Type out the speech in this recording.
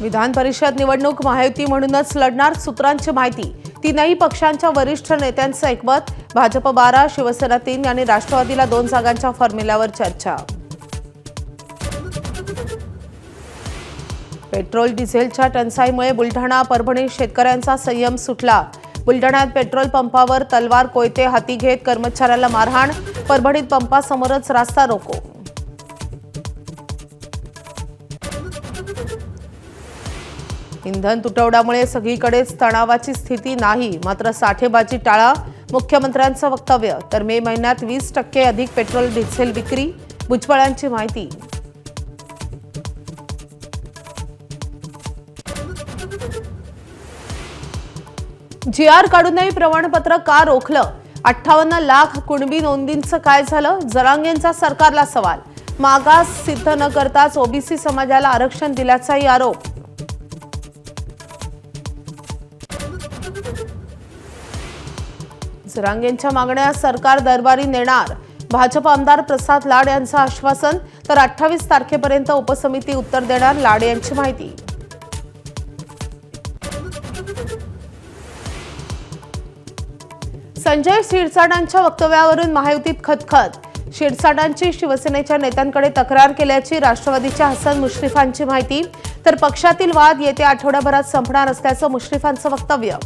विधान परिषद निवडणूक महायुती म्हणूनच लढणार सूत्रांची माहिती। तीनही पक्षांच्या वरिष्ठ नेत्यांचं एकमत। भाजप 12, शिवसेना 3 आणि राष्ट्रवादीला 2 जागांच्या फॉर्म्युल्यावर चर्चा। पेट्रोल डिझेलच्या टंचाईमुळे बुलढाणा परभणी शेतकऱ्यांचा संयम सुटला। बुलढाण्यात पेट्रोल पंपावर तलवार कोयते हाती घेत कर्मचाऱ्याला मारहाण। परभणीत पंपासमोरच रास्ता रोको। इंधन तुटवड्यामुळे सगळीकडेच तणावाची स्थिती नाही, मात्र साठेबाजी टाळा, मुख्यमंत्र्यांचं वक्तव्य। तर मे महिन्यात 20% अधिक पेट्रोल डिझेल विक्री, भुजबळांची माहिती। GR काढूनही प्रमाणपत्र का रोखलं? 58 लाख कुणबी नोंदींचं काय झालं? जरांगेंचा सरकारला सवाल। मागास सिद्ध न करताच ओबीसी समाजाला आरक्षण दिल्याचाही आरोप। जरांगेंच्या मागण्या सरकार दरबारी नेणार। भाजप आमदार प्रसाद लाड यांचं आश्वासन। तर 28 तारखेपर्यंत उपसमिती उत्तर देणार, लाड यांची माहिती। संजय शिरसाटांच्या वक्तव्यावरून महायुतीत खतखत। शिरसाटांची शिवसेनेच्या नेत्यांकडे तक्रार केल्याची राष्ट्रवादीच्या हसन मुश्रीफांची माहिती। तर पक्षातील वाद येत्या आठवड्याभरात संपणार असल्याचं मुश्रीफांचं वक्तव्य।